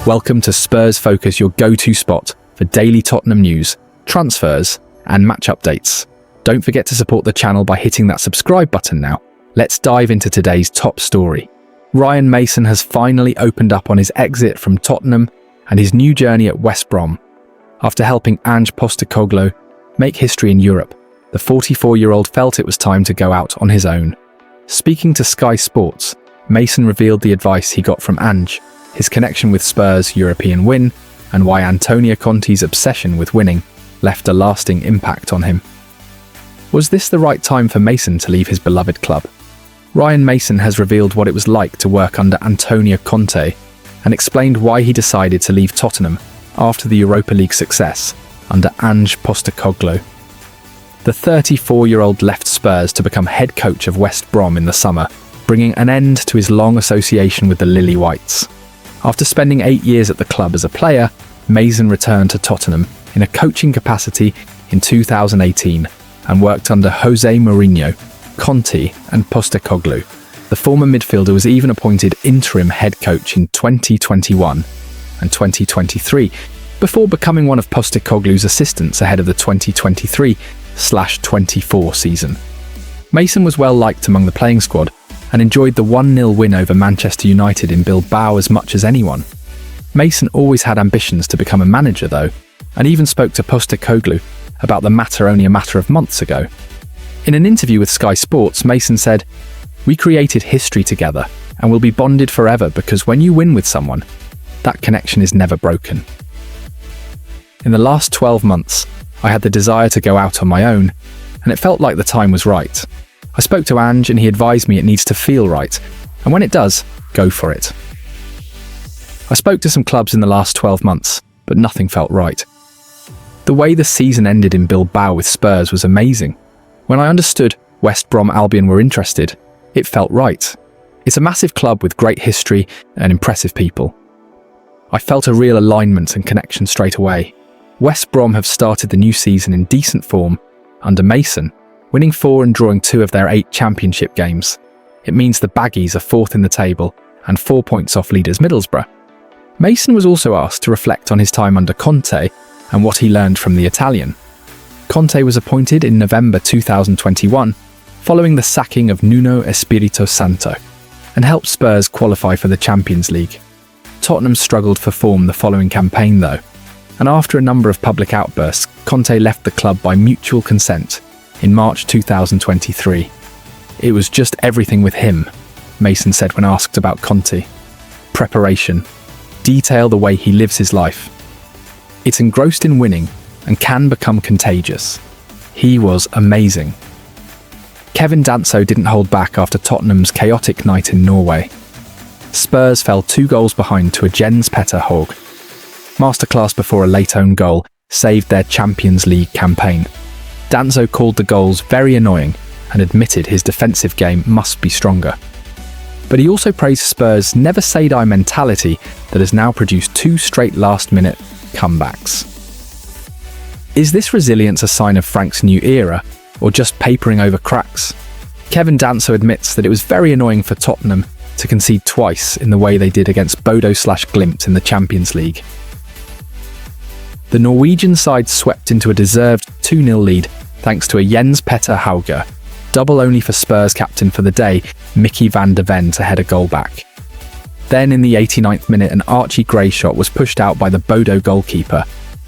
Welcome to Spurs Focus, your go-to spot for daily Tottenham news, transfers, and match updates. Don't forget to support the channel by hitting that subscribe button now. Let's dive into today's top story. Ryan Mason has finally opened up on his exit from Tottenham and his new journey at West Brom. After helping Ange Postecoglou make history in Europe, the 44-year-old felt it was time to go out on his own. Speaking to Sky Sports, Mason revealed the advice he got from Ange, his connection with Spurs' European win, and why Antonio Conte's obsession with winning left a lasting impact on him. Was this the right time for Mason to leave his beloved club? Ryan Mason has revealed what it was like to work under Antonio Conte and explained why he decided to leave Tottenham after the Europa League success under Ange Postecoglou. The 34-year-old left Spurs to become head coach of West Brom in the summer, bringing an end to his long association with the Lilywhites. After spending 8 years at the club as a player, Mason returned to Tottenham in a coaching capacity in 2018 and worked under Jose Mourinho, Conte and Postecoglou. The former midfielder was even appointed interim head coach in 2021 and 2023, before becoming one of Postecoglou's assistants ahead of the 2023/24 season. Mason was well liked among the playing squad and enjoyed the 1-0 win over Manchester United in Bilbao as much as anyone. Mason always had ambitions to become a manager though, and even spoke to Postecoglou about the matter only a matter of months ago. In an interview with Sky Sports, Mason said, "We created history together and will be bonded forever because when you win with someone, that connection is never broken. In the last 12 months, I had the desire to go out on my own, and it felt like the time was right. I spoke to Ange and he advised me it needs to feel right, and when it does, go for it. I spoke to some clubs in the last 12 months, but nothing felt right. The way the season ended in Bilbao with Spurs was amazing. When I understood West Brom Albion were interested, it felt right. It's a massive club with great history and impressive people. I felt a real alignment and connection straight away. West Brom have started the new season in decent form under Mason, winning 4 and drawing 2 of their 8 championship games. It means the Baggies are 4th in the table and 4 points off leaders Middlesbrough. Mason was also asked to reflect on his time under Conte and what he learned from the Italian. Conte was appointed in November 2021, following the sacking of Nuno Espirito Santo, and helped Spurs qualify for the Champions League. Tottenham struggled for form the following campaign though, and after a number of public outbursts, Conte left the club by mutual consent in March 2023. It was just everything with him, Mason said when asked about Conte. Preparation. Detail the way he lives his life. It's engrossed in winning and can become contagious. He was amazing. Kevin Danso didn't hold back after Tottenham's chaotic night in Norway. Spurs fell 2 goals behind to a Jens Petter Haug. Masterclass before a late own goal saved their Champions League campaign. Danso called the goals very annoying and admitted his defensive game must be stronger. But he also praised Spurs' never-say-die mentality that has now produced 2 straight last-minute comebacks. Is this resilience a sign of Frank's new era, or just papering over cracks? Kevin Danso admits that it was very annoying for Tottenham to concede twice in the way they did against Bodo/Glimt in the Champions League. The Norwegian side swept into a deserved 2-0 lead thanks to a Jens Petter Hauge, double only for Spurs captain for the day, Mickey van der Ven, to head a goal back. Then in the 89th minute, an Archie Gray shot was pushed out by the Bodo goalkeeper,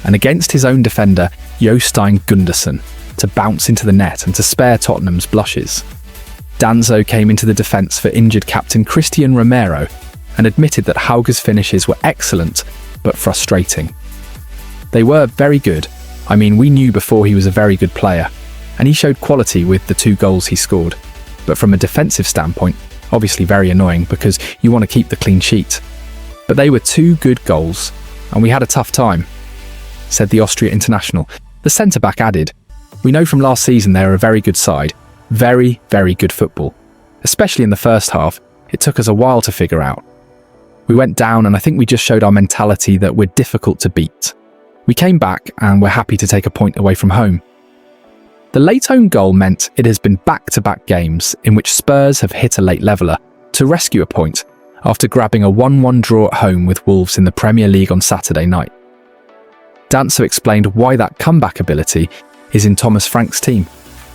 and against his own defender, Jostein Gundersen, to bounce into the net and to spare Tottenham's blushes. Danso came into the defence for injured captain Christian Romero and admitted that Hauge's finishes were excellent, but frustrating. They were very good. I mean, we knew before he was a very good player, and he showed quality with the 2 goals he scored. But from a defensive standpoint, obviously very annoying because you want to keep the clean sheet. But they were 2 good goals, and we had a tough time, said the Austria international. The centre-back added, "We know from last season they're a very good side. Very, very good football. Especially in the first half, it took us a while to figure out. We went down and I think we just showed our mentality that we're difficult to beat. We came back and we're happy to take a point away from home." The late own goal meant it has been back-to-back games in which Spurs have hit a late leveller to rescue a point after grabbing a 1-1 draw at home with Wolves in the Premier League on Saturday night. Danso explained why that comeback ability is in Thomas Frank's team.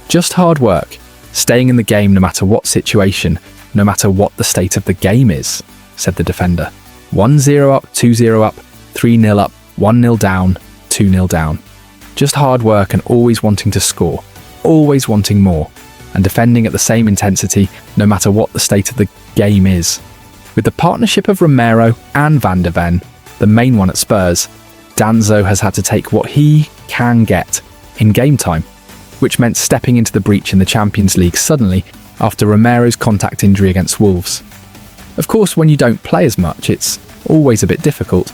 Just hard work, staying in the game no matter what situation, no matter what the state of the game is, said the defender. 1-0 up, 2-0 up, 3-0 up, 1-0 down, 2-0 down. Just hard work and always wanting to score, always wanting more, and defending at the same intensity no matter what the state of the game is. With the partnership of Romero and Van de Ven, the main one at Spurs, Danso has had to take what he can get in game time, which meant stepping into the breach in the Champions League suddenly after Romero's contact injury against Wolves. Of course, when you don't play as much, it's always a bit difficult.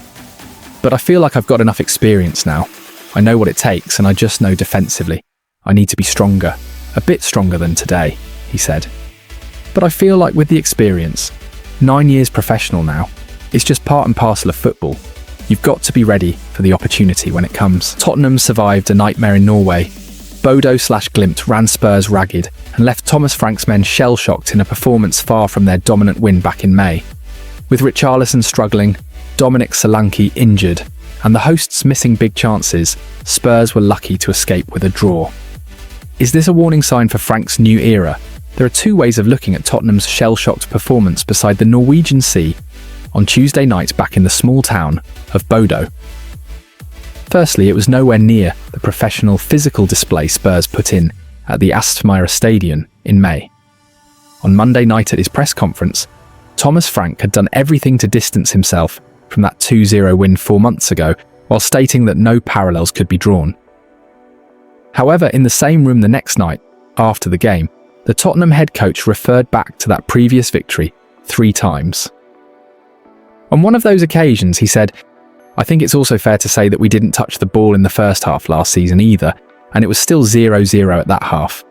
But I feel like I've got enough experience now. I know what it takes, and I just know defensively I need to be stronger, a bit stronger than today, he said. But I feel like with the experience, 9 years professional now, it's just part and parcel of football. You've got to be ready for the opportunity when it comes. Tottenham survived a nightmare in Norway. Bodo/Glimt ran Spurs ragged and left Thomas Frank's men shell-shocked in a performance far from their dominant win back in May. With Richarlison struggling, Dominic Solanke injured, and the hosts missing big chances, Spurs were lucky to escape with a draw. Is this a warning sign for Frank's new era? There are two ways of looking at Tottenham's shell-shocked performance beside the Norwegian Sea on Tuesday night back in the small town of Bodo. Firstly, it was nowhere near the professional physical display Spurs put in at the Aspmyra Stadion in May. On Monday night at his press conference, Thomas Frank had done everything to distance himself from that 2-0 win 4 months ago, while stating that no parallels could be drawn. However, in the same room the next night, after the game, the Tottenham head coach referred back to that previous victory 3 times. On one of those occasions, he said, "I think it's also fair to say that we didn't touch the ball in the first half last season either, and it was still 0-0 at that half.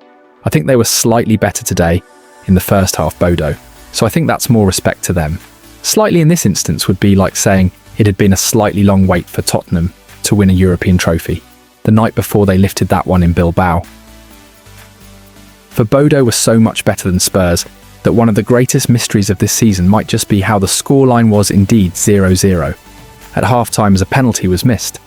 I think they were slightly better today in the first half, Bodo, so I think that's more respect to them." Slightly in this instance would be like saying it had been a slightly long wait for Tottenham to win a European trophy, the night before they lifted that one in Bilbao. For Bodo was so much better than Spurs that one of the greatest mysteries of this season might just be how the scoreline was indeed 0-0. At half-time as a penalty was missed.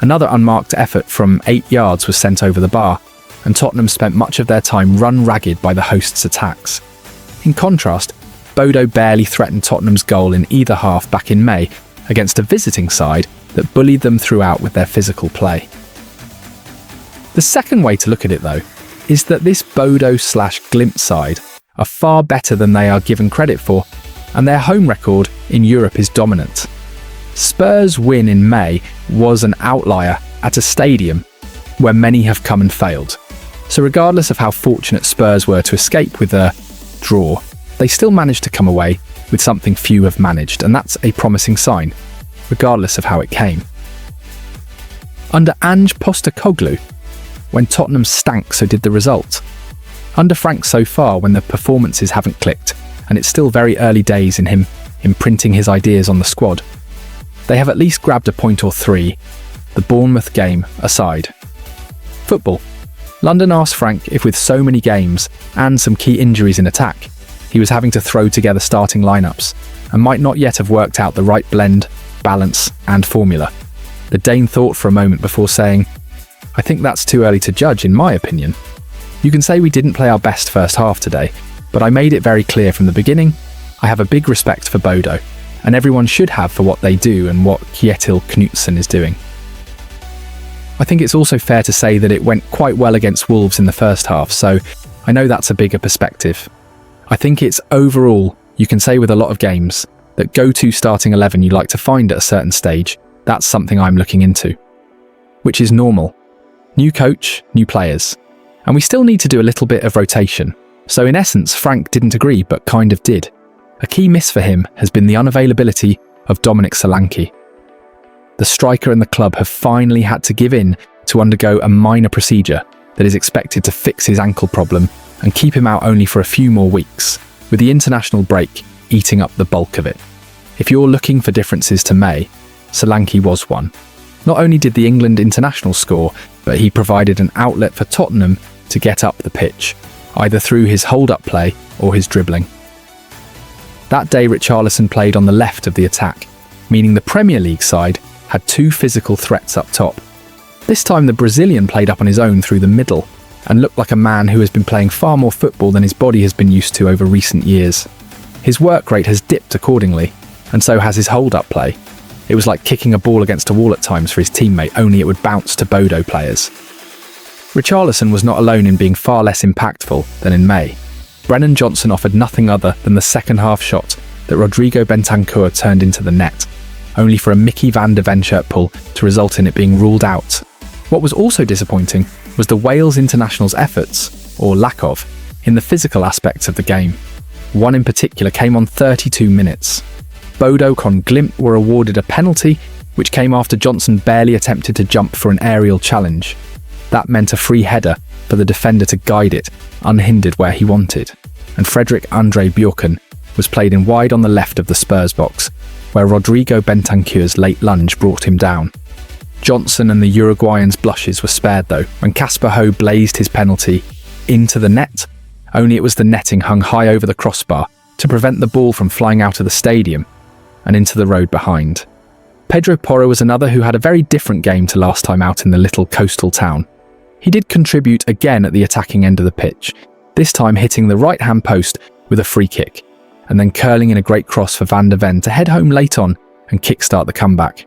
Another unmarked effort from 8 yards was sent over the bar, and Tottenham spent much of their time run ragged by the hosts' attacks. In contrast, Bodo barely threatened Tottenham's goal in either half back in May against a visiting side that bullied them throughout with their physical play. The second way to look at it, though, is that this Bodo/Glimt side are far better than they are given credit for, and their home record in Europe is dominant. Spurs' win in May was an outlier at a stadium where many have come and failed. So regardless of how fortunate Spurs were to escape with a draw, they still managed to come away with something few have managed, and that's a promising sign, regardless of how it came. Under Ange Postecoglou, when Tottenham stank, so did the result. Under Frank so far, when the performances haven't clicked, and it's still very early days in him imprinting his ideas on the squad, they have at least grabbed a point or 3, the Bournemouth game aside. Football. London asked Frank if with so many games and some key injuries in attack, he was having to throw together starting lineups and might not yet have worked out the right blend, balance and formula. The Dane thought for a moment before saying, "I think that's too early to judge in my opinion. You can say we didn't play our best first half today, but I made it very clear from the beginning, I have a big respect for Bodo, and everyone should have for what they do and what Kjetil Knutsen is doing. I think it's also fair to say that it went quite well against Wolves in the first half, so I know that's a bigger perspective. I think it's overall, you can say with a lot of games, that go-to starting 11 you like to find at a certain stage, that's something I'm looking into. Which is normal. New coach, new players. And we still need to do a little bit of rotation. So in essence, Frank didn't agree, but kind of did. A key miss for him has been the unavailability of Dominic Solanke. The striker and the club have finally had to give in to undergo a minor procedure that is expected to fix his ankle problem and keep him out only for a few more weeks, with the international break eating up the bulk of it. If you're looking for differences to May, Solanke was one. Not only did the England international score, but he provided an outlet for Tottenham to get up the pitch, either through his hold-up play or his dribbling. That day, Richarlison played on the left of the attack, meaning the Premier League side had two physical threats up top. This time the Brazilian played up on his own through the middle and looked like a man who has been playing far more football than his body has been used to over recent years. His work rate has dipped accordingly, and so has his hold-up play. It was like kicking a ball against a wall at times for his teammate, only it would bounce to Bodo players. Richarlison was not alone in being far less impactful than in May. Brennan Johnson offered nothing other than the second-half shot that Rodrigo Bentancur turned into the net, only for a Mickey van de Ven shirt pull to result in it being ruled out. What was also disappointing was the Wales international's efforts, or lack of, in the physical aspects of the game. One in particular came on 32 minutes. Bodo con Glimt were awarded a penalty, which came after Johnson barely attempted to jump for an aerial challenge. That meant a free header for the defender to guide it, unhindered where he wanted. And Frederick Andre Bjorken was played in wide on the left of the Spurs box, where Rodrigo Bentancur's late lunge brought him down. Johnson and the Uruguayan's blushes were spared though, when Casper Ho blazed his penalty into the net, only it was the netting hung high over the crossbar to prevent the ball from flying out of the stadium and into the road behind. Pedro Porro was another who had a very different game to last time out in the little coastal town. He did contribute again at the attacking end of the pitch, this time hitting the right-hand post with a free kick, and then curling in a great cross for Van de Ven to head home late on and kickstart the comeback.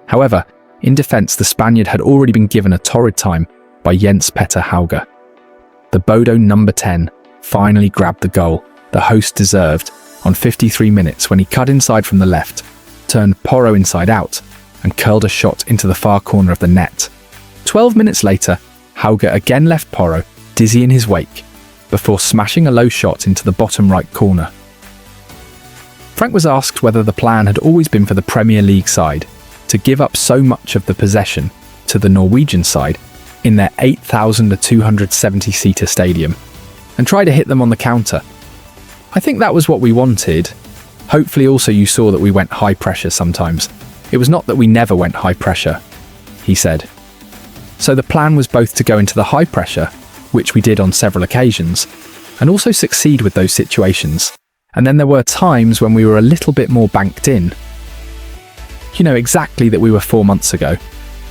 However, in defence, the Spaniard had already been given a torrid time by Jens Petter Hauge. The Bodo number 10 finally grabbed the goal the host deserved on 53 minutes when he cut inside from the left, turned Porro inside out, and curled a shot into the far corner of the net. 12 minutes later, Hauge again left Porro dizzy in his wake, before smashing a low shot into the bottom right corner. Frank was asked whether the plan had always been for the Premier League side to give up so much of the possession to the Norwegian side in their 8,270-seater stadium and try to hit them on the counter. I think that was what we wanted. Hopefully also you saw that we went high pressure sometimes. It was not that we never went high pressure, he said. So the plan was both to go into the high pressure, which we did on several occasions, and also succeed with those situations. And then there were times when we were a little bit more banked in. You know exactly that we were 4 months ago,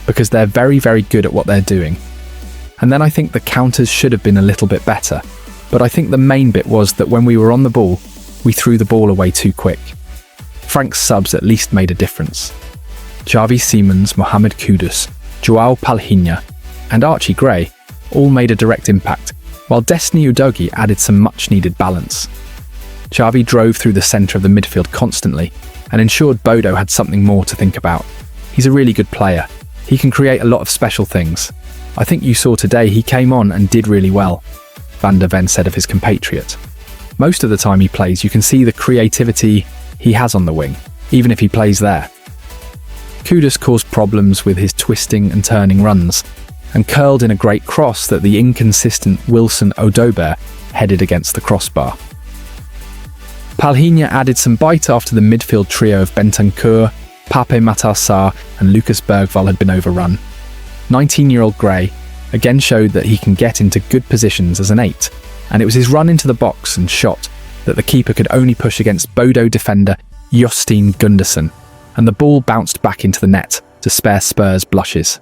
because they're very, very good at what they're doing. And then I think the counters should have been a little bit better, but I think the main bit was that when we were on the ball, we threw the ball away too quick. Frank's subs at least made a difference. Xavi Simons, Mohamed Kudus, Joao Palhinha, and Archie Gray all made a direct impact, while Destiny Udogie added some much-needed balance. Xavi drove through the centre of the midfield constantly and ensured Bodo had something more to think about. He's a really good player. He can create a lot of special things. I think you saw today he came on and did really well, Van de Ven said of his compatriot. Most of the time he plays, you can see the creativity he has on the wing, even if he plays there. Kudus caused problems with his twisting and turning runs, and curled in a great cross that the inconsistent Wilson Odobert headed against the crossbar. Palhinha added some bite after the midfield trio of Bentancur, Pape Matar Sarr and Lucas Bergvall had been overrun. 19-year-old Gray again showed that he can get into good positions as an 8, and it was his run into the box and shot that the keeper could only push against Bodo defender Jostein Gundersen, and the ball bounced back into the net to spare Spurs blushes.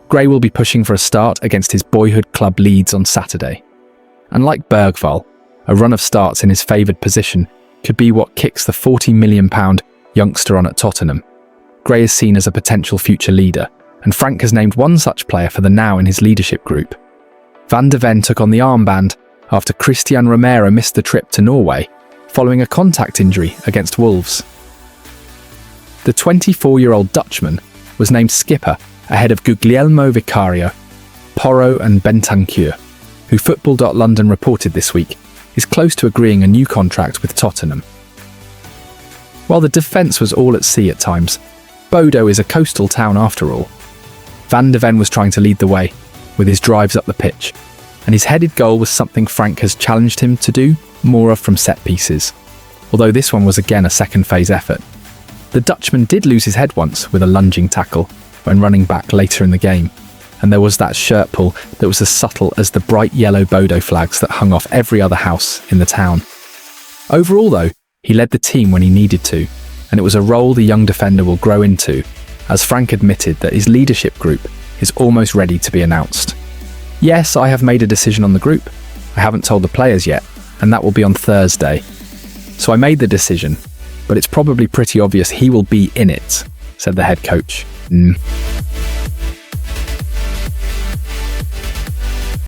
Gray will be pushing for a start against his boyhood club Leeds on Saturday. And like Bergvall, a run of starts in his favoured position could be what kicks the £40 million youngster on at Tottenham. Gray is seen as a potential future leader, and Frank has named one such player for the now in his leadership group. Van de Ven took on the armband after Christian Romero missed the trip to Norway following a contact injury against Wolves. The 24-year-old Dutchman was named skipper ahead of Guglielmo Vicario, Porro and Bentancur, who Football.London reported this week is close to agreeing a new contract with Tottenham. While the defence was all at sea at times, Bodo is a coastal town after all. Van de Ven was trying to lead the way with his drives up the pitch, and his headed goal was something Frank has challenged him to do more of from set pieces, although this one was again a second phase effort. The Dutchman did lose his head once with a lunging tackle when running back later in the game, and there was that shirt pull that was as subtle as the bright yellow Bodo flags that hung off every other house in the town. Overall, though, he led the team when he needed to, and it was a role the young defender will grow into, as Frank admitted that his leadership group is almost ready to be announced. Yes, I have made a decision on the group. I haven't told the players yet, and that will be on Thursday. So I made the decision, but it's probably pretty obvious he will be in it, said the head coach.